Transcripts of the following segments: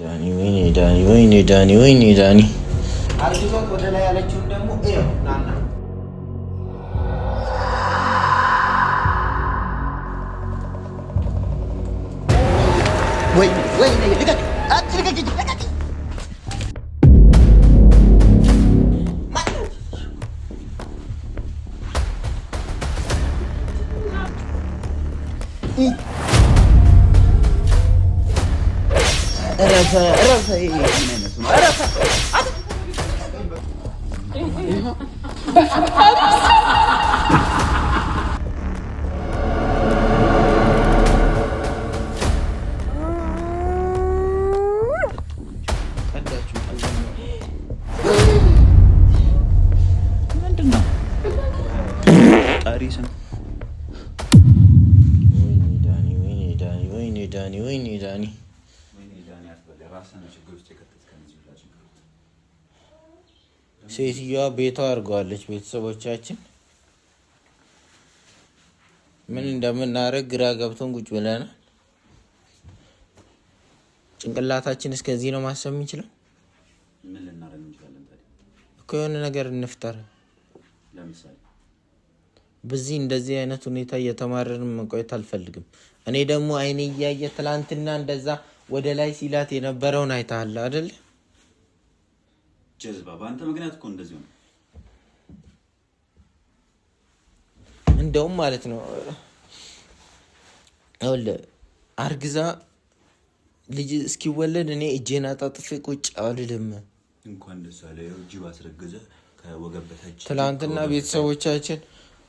ዳኒ አርግዟት ወደ ላይ ያለችውን ደግሞ ናና ወይ ልቀቅ አትልቀቅ ዳኒ ሴትዮዋ ቤቷ አድርገዋለች። ቤተሰቦቻችን ምን እንደምናደርግ ግራ ገብቶን ቁጭ ብለናል። ጭንቅላታችን እስከዚህ ነው ማሰብ የሚችለው። ምን ልናደርግ እንችላለን ታዲያ? እኮ የሆነ ነገር እንፍጠር። ለምሳሌ በዚህ እንደዚህ አይነት ሁኔታ እየተማረርን መቆየት አልፈልግም። እኔ ደግሞ አይኔ እያየ ትላንትና እንደዛ ወደ ላይ ሲላት የነበረውን አይተሃል አይደል? ጀዝባ በአንተ ምክንያት እኮ እንደዚህ ነው። እንደውም ማለት ነው አርግዛ ልጅ እስኪወለድ እኔ እጄን አጣጥፌ ቁጭ አልልም። እንኳን ደስ አለ እጅ ባስረገዘ ከወገበታች ትላንትና ቤተሰቦቻችን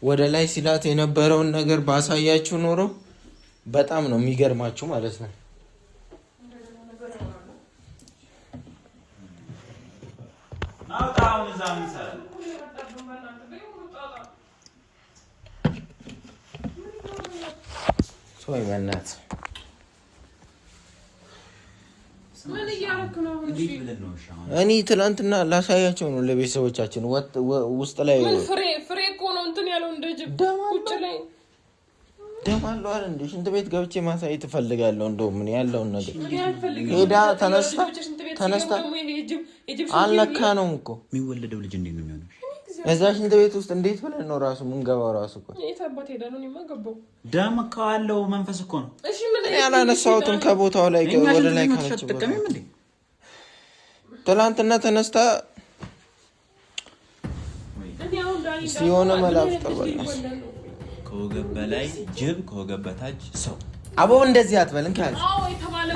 ወደ ላይ ሲላት የነበረውን ነገር ባሳያችሁ ኖሮ በጣም ነው የሚገርማችሁ ማለት ነው። ናውጣውን ዛም ሰለ ሶይ በእናት እኔ ትላንትና ላሳያቸው ነው ለቤተሰቦቻችን ውስጥ ላይ ፍሬ እኮ ነው እንትን ያለው እንደ ጅብ ቁጭ ላይ ደም አለው አይደል? እንደ ሽንት ቤት ገብቼ ማሳየት እፈልጋለሁ። እንደው ምን ያለውን ነገር ሄዳ ተነስታ አልነካ ነው እኮ የሚወለደው ልጅ እንዴት ነው የሚሆነው? እዛ ሽንት ቤት ውስጥ እንዴት ብለን ነው ራሱ ምን ገባው ራሱ እኮ የታባት ሄዳ ነው የማገባው። ደም ካለው መንፈስ እኮ ነው። እሺ ምን ያላነሳሁትም ከቦታው ላይ ወደ ላይ ካለች ትላንትና ተነስታ ሲሆነ መላፍ ተበላሽ። ከወገብ በላይ ጅብ ከወገብ በታች ሰው አቦ እንደዚህ አትበልን ካለ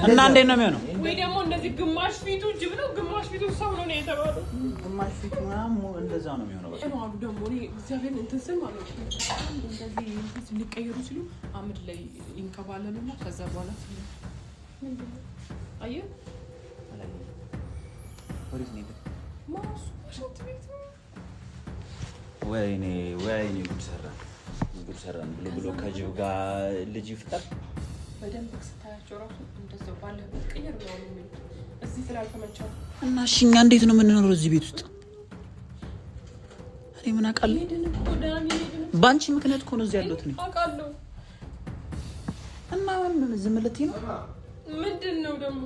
እና እንዴት ነው የሚሆነው? ወይ ደግሞ እንደዚህ ግማሽ ፊቱ ጅብ ነው ግማሽ ፊቱ ሰው ነው የተባለው። ግማሽ ፊቱ ምናምን እንደዛ ነው የሚሆነው። በቃ ነው አሉ ደግሞ እኔ እግዚአብሔር እንትን ስም ማለት ነው እንደዚህ ሊቀየሩ ሲሉ አምድ ላይ ይንከባለሉና ከዛ በኋላ ምንድነው አየህ ፖሊስ ነው ማሱ ሽንት ቤት ወይኔ ጉድ ሰራን ብሎ ከጅብ ጋር ልጅ ይፍጠር። በደንብ ስታያቸው ራሱ እንደዛው ባለበት ቀየር ነው የሚሉት እዚህ ስላልተመቸው እና እሺ እኛ እንዴት ነው የምንኖረው እዚህ ቤት ውስጥ? እኔ ምን አውቃለሁ? ባንቺ ምክንያት እኮ ነው እዚህ ያለሁት እኔ አውቃለሁ። እና ምን ዝም ልትይ ነው? ምንድን ነው ደግሞ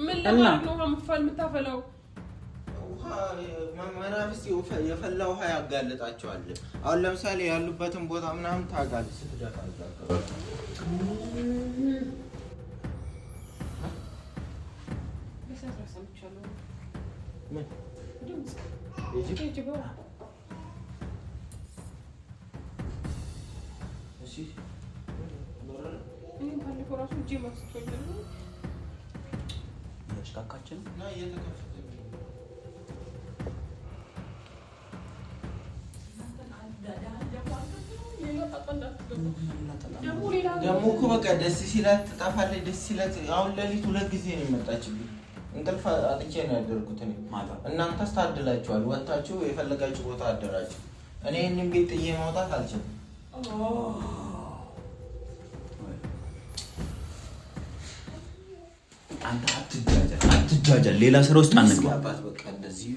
ምን ለማለት ነው የምታፈላው? መናፍስ የፈላ ውሃ ያጋለጣቸዋል። አሁን ለምሳሌ ያሉበትን ቦታ ምናምን ታውቃለህ ስትደፋ ደግሞ እኮ በቃ ደስ ሲላት ትጠፋለች። ደስ ሲላት አሁን ለሊት 2 ጊዜ ነው የመጣችብኝ። እንቅልፍ አጥቼ ነው ያደርኩት እኔ። እናንተስ ታድላችኋል፣ ወጣችሁ የፈለጋችሁ ቦታ አደራችሁ። እኔ እኔም ቤት ጥዬ ማውጣት አልችልም። አንተ አትጃጃል ሌላ ስራ ውስጥ አንገባባት። በቃ እንደዚህ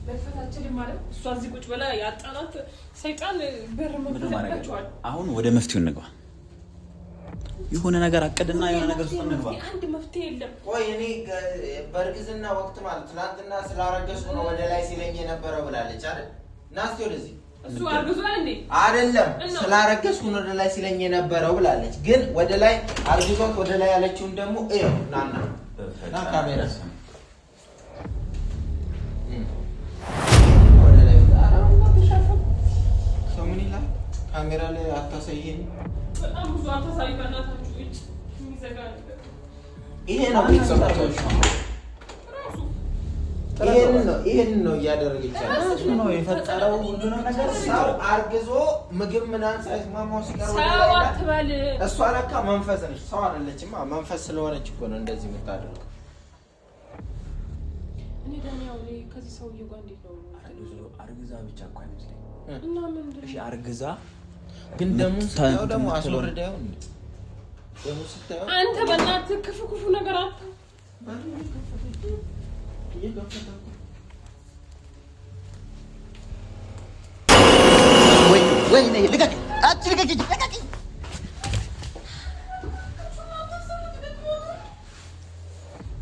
በፈታችን ማለት እሷ እዚህ ቁጭ ብላ ያጣናት ሰይጣን በር መጥቷል። አሁን ወደ መፍትሄው እንግባ። የሆነ ነገር አቀድና የሆነ ነገር ተነግባ አንድ መፍትሄ የለም። ቆይ እኔ በርግዝና ወቅት ማለት ትናንትና ስላረገዝኩ ነው ወደ ላይ ሲለኝ የነበረው ብላለች አይደል? ናስቲ ወደዚህ እሱ አርግዟል እንዴ? አይደለም ስላረገዝኩ ነው ወደ ላይ ሲለኝ የነበረው ብላለች። ግን ወደ ላይ አርግዟት ወደ ላይ ያለችውን ደግሞ ናና ና ካሜራ ወደ ላይ ሰው ምን ይላል? ካሜራ ላይ አታሳየኝ። በጣም ብዙ አታሳይ በእናታችሁ እጭ የሚዘጋ ነገር ይሄ ነው ቤተሰቦቻችሁ ይሄን ነው እያደረገች ያለች ነው የፈጠረው ሁሉንም ነገር ሰው አርግዞ ምግብ ምናምን ሳይስማማው ሲቀር ሰው አትበል። እሷ ለካ መንፈስ ነች፣ ሰው አይደለችም። መንፈስ ስለሆነች እኮ ነው እንደዚህ የምታደርገው። እኔ ደግሞ ያው ከዚህ ሰውዬው ጋር እንዴት ነው አርግዛ ብቻ እኮ አይመስለኝም። እና ምንድን እሺ አርግዛ ግን ደግሞ አስወርደው ደግሞ ስታየው አንተ በእናትህ ክፉ ነገር አታ ወይ ነይ ልቀቅ ልቀቅ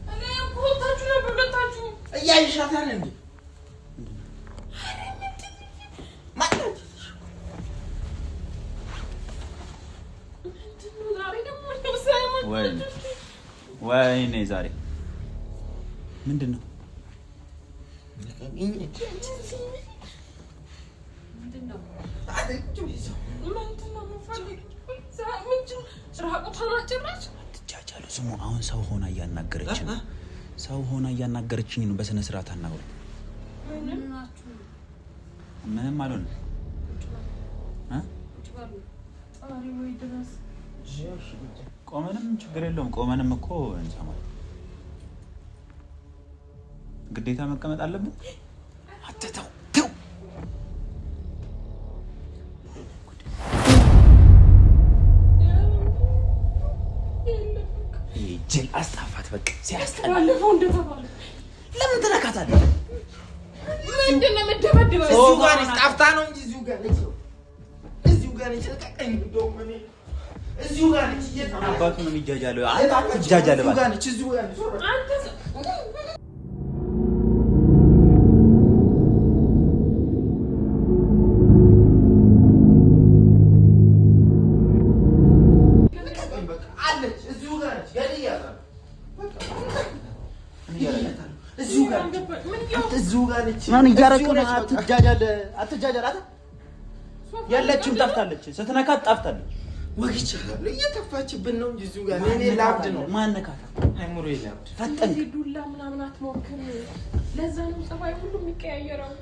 እኔ ቆጣችሁ ነበር ለታችሁ እያይሻታል እንዴ ወይኔ ዛሬ ምንድን ነው? አትጃጃሉ። ስሙ አሁን ሰው ሆና እያናገረችኝ ነው። በስነ ስርዓት አናግሩ። ምንም አልሆነ ቆመንም ችግር የለውም። ቆመንም እኮ እንሰማለን። ግዴታ መቀመጥ አለብን። አትተው ተው ጅል አስታፋት። በቃ ሲያስጠላ እንደተባለ ለምን ትነካታለህ? ምንድን ነው የምትደበድበው? እዚሁ ጋር ነች። ጠፍታ ነው እንጂ እዚሁ ጋር ነች። ለቀቀኝ። እዚሁ ጋር ነች። አባቱ ነው የሚጃጃለው። አትጃጃል እዚሁ ጋር ነች። አንተ ያለችም ጠፍታለች። ስትነካት ጠፍታለች። ወግቻለሁ። እየተፋችብን ነው እንጂ እዚሁ ጋር እኔ ላብድ ነው። ማን ነካታ? አይሙሮ ይላብድ። ፈጠን ዱላ ምናምን አትሞክር። ለዛ ነው ጸባይ ሁሉ የሚቀያየረው።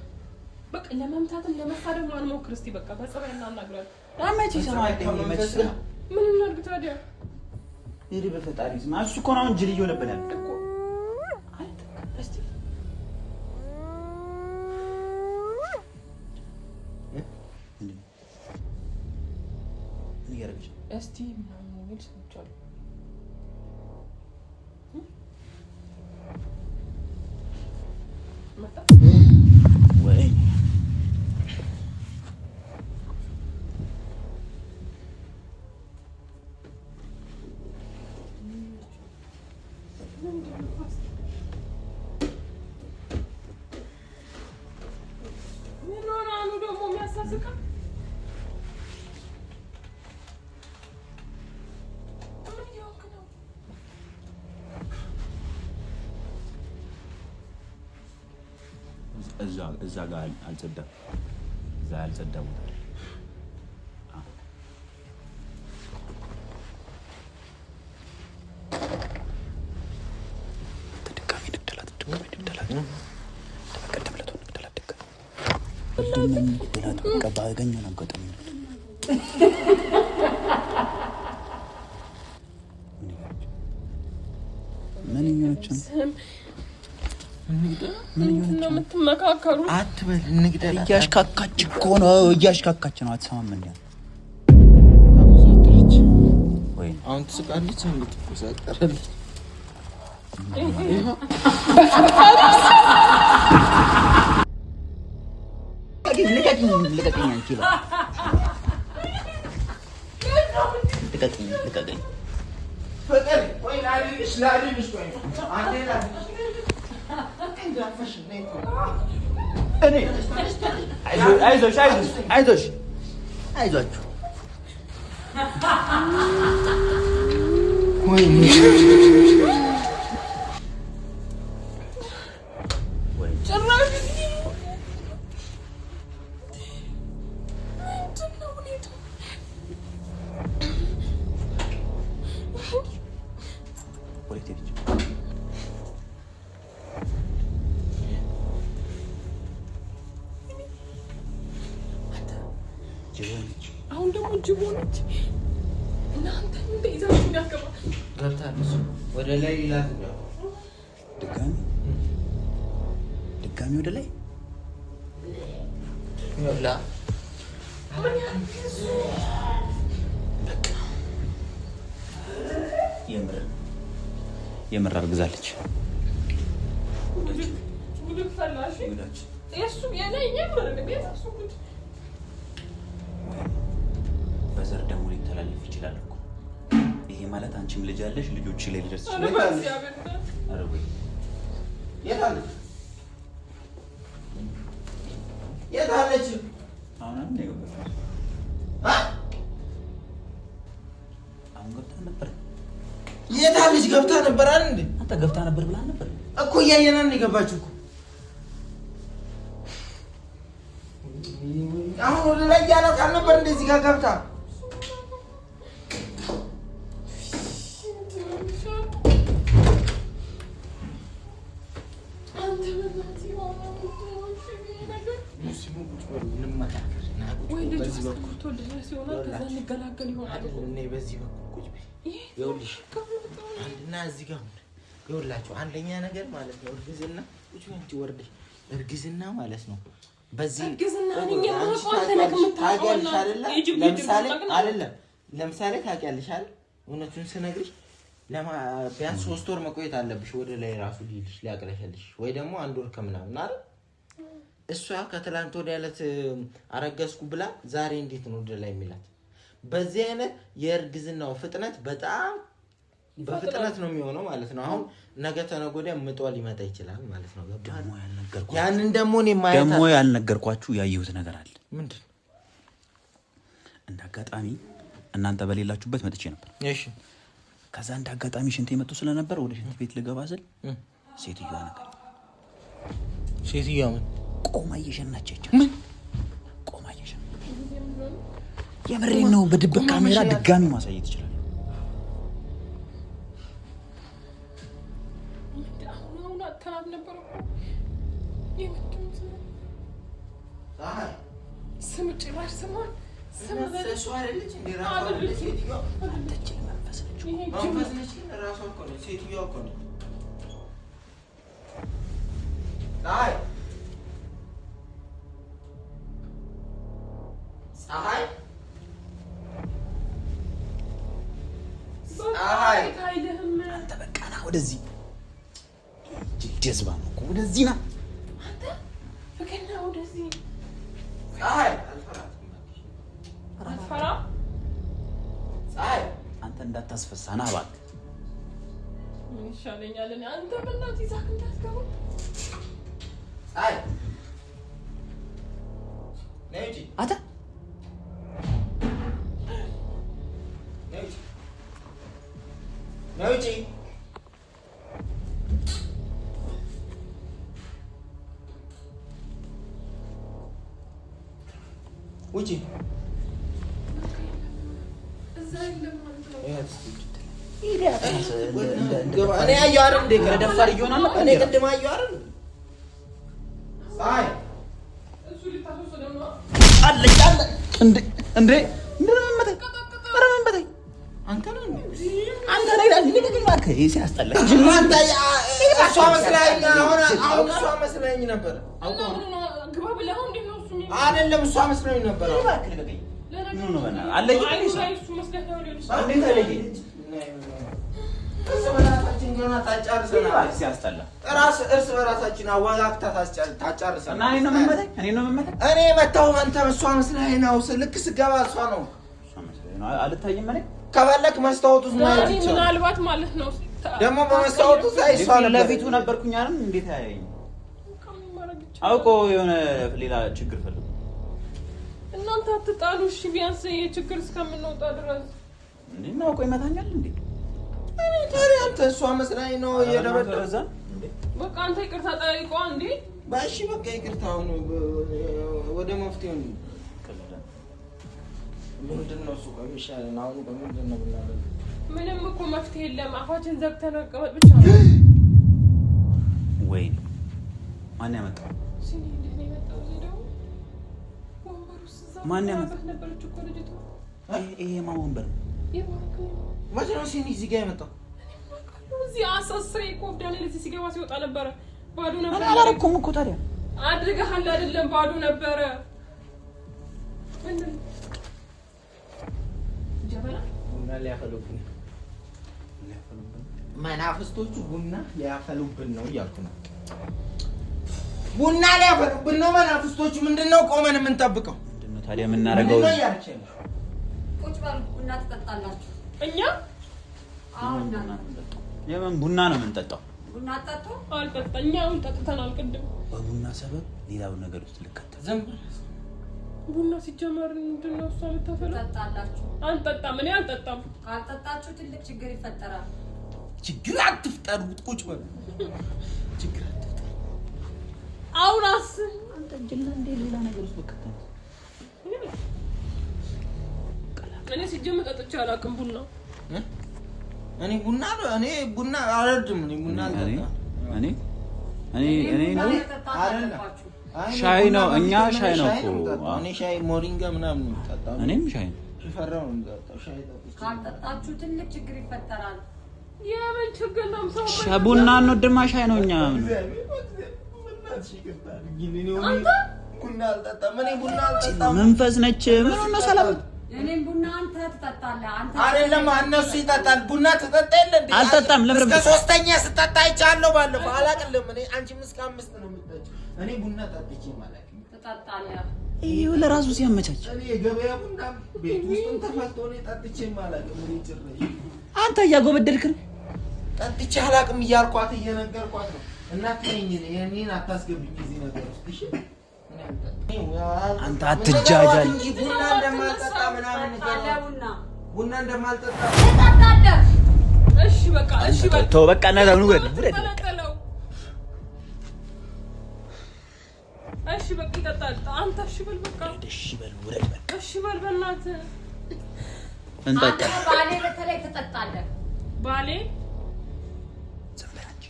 በቃ ለመምታትም ለመሳደብ አንሞክር። እስቲ በቃ በጸባይ እናናግራለን። ዳመጪ ሰማይ መስላ ምን እናድርግ ታዲያ? ይሄ በፈጣሪ ስማ እሱ እኮ ነው እንጂ ልጅ ሆነብናል እኮ አይተ እስቲ ይያረግሽ እስቲ ምናምን የሚል ሰምቻለሁ። መጣ ወይ ምን ሆነ አሉ ደግሞ የሚያሳስቀው እዛ ጋር አልጸዳም። እዛ አልጸዳም። ተደጋሚ ንግደላት ተቀደምለት ንግደላት ደጋሚ ንግደላት ቀባ ያገኘው አጋጣሚ ምን ይሆናችሁ? ምን ነው የምትመካከሩ? አትበል እንግደል። እያሽካካች እኮ ነው። እያሽካካች ነው። አትሰማም እንዴ? ታቆሳጠረች ወይ አሁን ትስቃለች። እንዴት ትቆሳጠራለች? ልቀቅኝ ፍቅር ወይ ላድንሽ ቆይ አንዴ ላድንሽ እንዳፈሽ ነይ እኔ አይዞሽ ወይ ጭራሽ አሁን ደግሞ ጅብ ሆነች። እናንተ እንደ ይዛችሁ እንዳትገባ ገብታለች ወደ ላይ ይላት ነው። ድጋሚ ወደ ላይ ይላ የምር አርግዛለች። ጉድ ፈላሽ እሱ የኔ የምር ቤታሱ ጉድ በዘር ደግሞ ሊተላለፍ ይችላል እኮ። ይሄ ማለት አንቺም ልጅ አለሽ፣ ልጆች ላይ ሊደርስ ይችላል። አረብ የታለች የታለች? አሁን አንዴ ገባች። አሁን ገብታ ነበር። የታለች? ገብታ ነበር አይደል እንዴ? አንተ ገብታ ነበር ብላ ነበር እኮ እያየናን የገባችው እኮ። አሁን ወደ ላይ ያላት አልነበር እንደዚህ ጋር ገብታ ይኸውላችሁ አንደኛ ነገር ማለት ነው እርግዝና እርግዝና ማለት ነው። በዚህ ለምሳሌ ታውቂያለሽ አይደል? እውነቱን ስነግርሽ ቢያንስ 3 ወር መቆየት አለብሽ ወደ ላይ ራሱ ሊያቅለሽልሽ ወይ ደግሞ 1 ወር ከምናምን አይደል? እሷ ከትላንት ወዲያ ዕለት አረገዝኩ ብላ ዛሬ እንዴት ነው ወደ ላይ የሚላት? በዚህ አይነት የእርግዝናው ፍጥነት በጣም በፍጥነት ነው የሚሆነው ማለት ነው። አሁን ነገ ተነገ ወዲያ ምጧ ሊመጣ ይችላል ማለት ነው። ያንን ደግሞ ደግሞ ያልነገርኳችሁ ያየሁት ነገር አለ። ምንድን ነው? እንደ አጋጣሚ እናንተ በሌላችሁበት መጥቼ ነበር። እሺ። ከዛ እንደ አጋጣሚ ሽንት የመጡ ስለነበር ወደ ሽንት ቤት ልገባ ስል ሴትዮዋ ነገር ሴትዮዋ ምን ቆማ እየሸናቸች ምን ቆማ እየሸናች የምሬን ነው። በድብቅ ካሜራ ድጋሚ ማሳየት ይችላል። ስም ጭራሽ ስሟን ስም በለሽ አይደለች እንዴ? ራሷ አይደለች ሴትዮዋ? አንተች መንፈስ ነች። መንፈስ ነች ራሷ እኮ ነው ሴትዮዋ እኮ ነው። ፀሐይ ፀሐይ ፀሐይ አንተ በቃ ና ወደዚህ። ጀዝባ ነው እኮ ወደዚህ ና አንተ በቀና ወደዚህ ፀሐይ አልፈራ ፀሐይ አንተ እንዳታስፈሳ ና እባክህ። ምን ይሻለኛል? እኔ አንተ በእናትህ ይዛክ እንዳትገባ ፀሐይ ነይ እንጂ አታ ነይ እንጂ ውጪ እዛ እንደማንተ እኔ አየሁ አይደል እንዴ? ከደፋር ይሆናል። እኔ ቅድም አየሁ አይደል? ፀሐይ እሱ ሊታሰሰው ነው አለ እንዴ እንዴ አንተ ነው አንተ ላይ ንግግር እባክህ ሲያስጠላ አንተ እሷ መስላኝ አሁን እሷ መስላኝ ነበር። ግባ ብለው እንዴ ነው እሱ አይደለም እሷ መስላኝ ነበር። እባክህ ልቀቀኝ። ምን ነው በእናትህ አለኝ እሱ መስለህ ነው ሊሆን እንዴት አለኝ እርስ በራሳችን ገና ታጫርሰናል። ሲያስጠላ እርስ በራሳችን አዋጋግታ ታጫርሰናል። እና እኔ ነው መመታኝ እኔ መታው አንተ እሷ መስላኝ ነው። ልክ ስገባ እሷ ነው አልታየም። እኔ ከበለክ መስታወቱ ማየት ይችላል። ምናልባት ማለት ነው ደግሞ በመስታወቱ ሳይሷል ለፊቱ ነበርኩኝ አይደል? እንዴት ያየኝ? አውቆ የሆነ ሌላ ችግር ፈልጉ። እናንተ አትጣሉ እሺ። ቢያንስ የችግር እስከምንወጣ ድረስ እንዴ ነው ቆይ ይመታኛል እንዴ? እኔ ታዲያ አንተ እሷ መስላኝ ነው የደበደበዛ እንዴ? በቃ አንተ ይቅርታ ጠይቀው እንዴ? ባሺ በቃ ይቅርታውን ወደ መፍትሄው ነው። ምንድነው እሱ ቆይ ይሻላል። አሁን በምንድነው ብናለው? ምንም እኮ መፍትሄ የለም። አፋችን ዘግተን መቀመጥ ብቻ ነው። ወይ ማን ያመጣው? ሲኒ እንዴት ነው የመጣው? ዘዴው ማን ያመጣው? ነበረች እኮ ልጅቷ። ይሄ ማን ወንበር ማን ነው ሲኒ እዚህ ጋር ያመጣው? እዚህ አሳስሬ እኮ ዳንኤል እዚህ ሲገባ ሲወጣ ነበረ። ባዶ ነበር። እኔ አላረኩም እኮ ታዲያ አድርገሃል አይደለም? ባዶ ነበረ። ምንድን ጀበላ ቡና ሊያፈሉብን መናፍስቶቹ ቡና ሊያፈሉብን ነው እያልኩ ነው። ቡና ሊያፈሉብን ነው መናፍስቶቹ። ምንድነው ቆመን የምንጠብቀው? ምንድነው ታዲያ የምናደርገው? ቁጭ በሉ ቡና ትጠጣላችሁ። እኛ የምን ቡና ነው የምንጠጣው? ቡና ጠጡ። አልጠጣም። እኛውን ጠጥተናል ቅድም። በቡና ሰበብ ሌላው ነገር ውስጥ ልከተል። ዝም ቡና ሲጀመር ምንድነው እሷ ልታፈላ? ትጠጣላችሁ። አንጠጣም። እኔ አልጠጣም። ካልጠጣችሁ ትልቅ ችግር ይፈጠራል። ችግር አትፍጠሩ። ቁጭ በሉ። ችግር አትፍጠሩ። አውራስ አንተ ጅላ እንደ ሌላ ነገር ውስጥ ልከተል። እኔ ሲጀመር ጠጥቼ አላውቅም ቡና። እኔ ቡና አልወድም። እኔ ቡና አልጠጣም። እኔ ነው ሻይ ነው። እኛ ሻይ ነው እኮ እኔ ሻይ ሞሪንጋ ምናምን ነው የምጠጣው። እኔም ሻይ ነው ሽፈራው ነው የምጠጣው። ሻይ ጠጥቼ ካልጠጣችሁ ትልቅ ችግር ይፈጠራል። የምን ችግር ነው? ቡና እንወድማ ሻይ ነው እኛ ቡና አልጠጣም። እኔ ቡና አልጠጣም። መንፈስ ነች። ምን ነው ሰላም እኔም ቡና አንተ ትጠጣለህ። አንተ አይደለም እነሱ ይጠጣል። ቡና ትጠጣ የለ እንዴ? አልጠጣም። ለምን እስከ 3ኛ ስጠጣ አይቻለሁ ባለፈው። አላቅልም እኔ አንቺም እስከ 5 ነው የምትጠጪው። እኔ ቡና ጠጥቼ ማለት ነው። ትጠጣለህ። ይሄው ለራሱ ሲያመቻች እኔ የገበያ ቡና ቤት ውስጥም ተፈልቶ እኔ ጠጥቼ ማለት ነው። ምን ጭራሽ አንተ እያጎበደድክ ነው። ጠጥቼ አላቅም እያልኳት እየነገርኳት ነው። እናት ነኝ እኔን አታስገብኝ እዚህ ነገር ውስጥ እሺ። አንተ አትጃጃል። ቡና እንደማልጠጣ ምናምን ቡና እንደማልጠጣ ትጠጣለህ። እሺ በቃ እሺ በቃ ተው በቃ እና ነው ወደ እሺ በቃ ይጠጣል። አንተ እሺ በል በቃ እሺ በል ወረድ በል እሺ በል በእናትህ እንጠጣ። ባሌ በተለይ ትጠጣለህ። ባሌ ዘምራች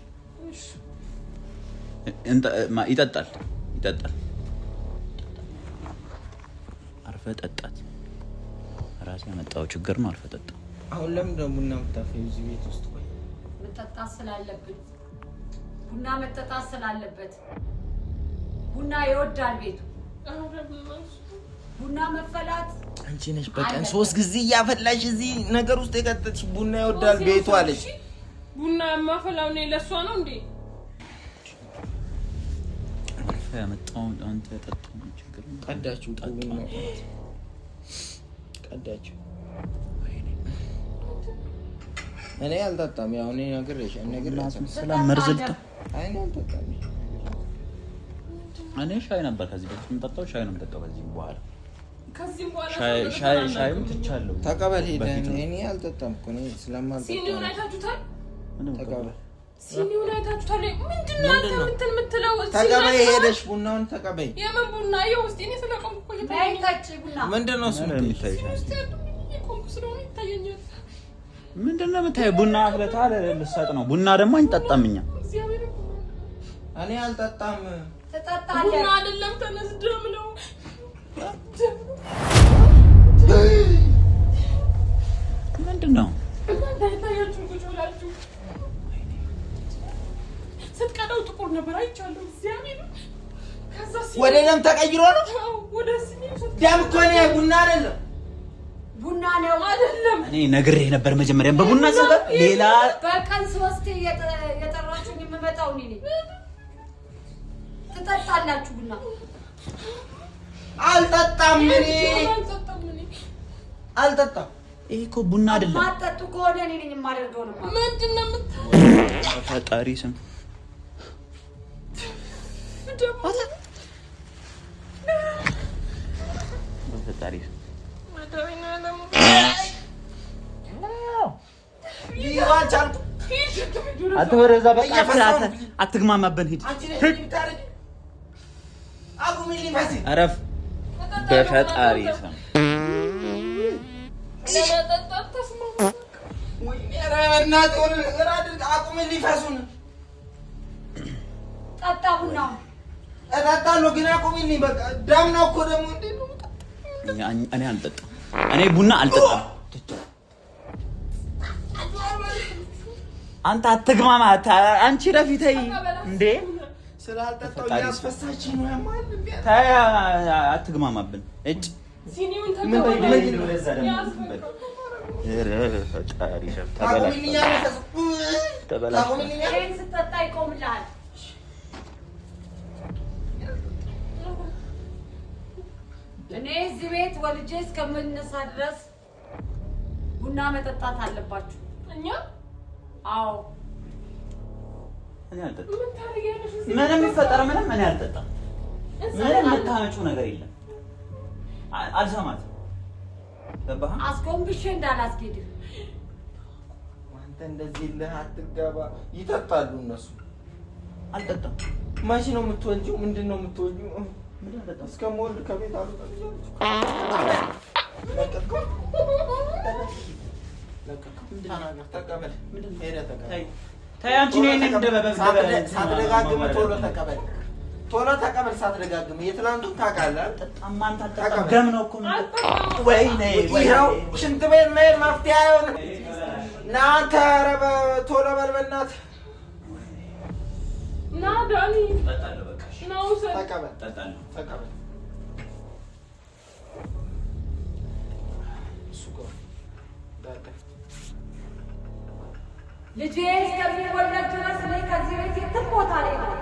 እሺ ይጠጣል። አርፈ ጠጣት። ራሴ ያመጣው ችግር ነው። አርፈ ጠጣ። አሁን ለምን ደግሞ ቡና የምታፈይው እዚህ ቤት ውስጥ? ቆይ መጠጣት ስላለብን ቡና መጠጣት ስላለበት ቡና ይወዳል ቤቱ። ቡና መፈላት አንቺ ነሽ በቀን 3 ጊዜ እያፈላሽ እዚህ ነገር ውስጥ የከተትሽ። ቡና ይወዳል ቤቱ አለች። ቡና የማፈላው እኔ ለእሷ ነው እንዴ? አርፈ ያመጣው አንተ ጠጣው ችግር ነው። ቀዳችሁ ቀዳችሁ። እኔ አልጠጣም። ያው እኔ ነግሬሻለሁ። ሰላም መርዝልታ አይ ነው አልጠጣም። እኔ ሻይ ነበር ከዚህ በፊት የምጠጣው። ሻይ ነው የምጠጣው ከዚህ በኋላ ሻይ ትቻለሁ። ተቀበል ሄደን እኔ አልጠጣም እኮ ነው ስለማልጠጣ። ሲኒውን አይታችሁታል? ተቀበል ሲኒውን አይታችሁታል? ምንድነው አንተ የምትለው? ተቀበይ ሄደሽ ቡናውን ተቀበይ። የምን ቡና? ይኸውልህ እኔ ስለቆምኩ እኮ ታይታጭ ቡና ምንድነው እሱ የሚታይሽ? ቆምኩ ስለሆነ ይታየኛል። ምንድነው የምታየው? ቡና አፍለታ ልሰጥ ነው። ቡና ደግሞ አንጠጣም እኛ። እኔ አልጠጣም። ትጠጣለህ። ቡና አይደለም ተነስ ደም ነው። ምንድነው? ታይታያችሁ ቁጭ ብላችሁ ስትቀዳው ጥቁር ነበር አይቻለሁ። እግዚአብሔር ከዛ ወደ ደም ተቀይሮ ነው። ወደ ሲኒው ደም እኮ ነው። ቡና አይደለም። ቡና ነው አይደለም። እኔ ነግሬህ ነበር መጀመሪያ በቡና ሰበብ ሌላ በቀን 3 የጠራችሁኝ የምመጣው እኔ ነኝ። ትጠጣላችሁ ቡና? አልጠጣም። እኔ አልጠጣም። ይሄ እኮ ቡና አይደለም። ማጠጡ ከሆነ እኔ ነኝ የማደርገው ነው። ምንድነው ፈጣሪ ስም ፈጣሪ አትወረዛ በቃ አትግማማበን ሂድ አረፍ በፈጣሪ ስም ጠጣሁና እጠጣለሁ ግን አቁሚልኝ በቃ ደም ነው እኮ ደግሞ እንዴ ነው እኔ አልጠጣም እኔ ቡና አልጠጣም አንተ አትግማማ አንቺ ረፊተይ እንዴ ስላልጠጣው ያስፈሳችኝ ነው ያማል እንዴ ታያ አትግማማብን እጭ ሲኒውን ፈጣሪ ሸፍ ተበላሽ ይሄን ስጠጣ ይቆምልሃል። እኔ እዚህ ቤት ወልጄ እስከምነሳ ድረስ ቡና መጠጣት አለባችሁ። እኛ አዎ እኔ አልጠጣም ምንም ይፈጠር ምንም እኔ አልጠጣም ምንም የምታመጪው ነገር የለም አልሰማትም ገባህ አስቆምብሽ እንዳላስኬድ አንተ እንደዚህ ለአትገባ ይጠጣሉ እነሱ አልጠጣም ማሽ ነው የምትወጂው ምንድነው የምትወጂው ምንድነው አልጠጣም እስከምወልድ ከቤት አልወጣም ተቀበል ሄደ ተቀበል ታይ አንቺ ነኝ እንደበበብ ሳትደጋግም ቶሎ ተቀበል ሳትደጋግም የትላንቱን ታውቃለህ ጠጣማን ታጠጣም ደም ነው እኮ ወይኔ ይኸው ሽንት ቤት መሄድ መፍትሄ አይሆንም እናንተ ኧረ ቶሎ በል በእናትህ ና ዳኒ ጠጣለሁ በቃ ነው ተቀበል ጠጣለሁ ተቀበል ሱቆ ዳታ ልጄ እስከሚወለድ ድረስ እኔ ከዚህ ቤት የትም ቦታ ላይ ነው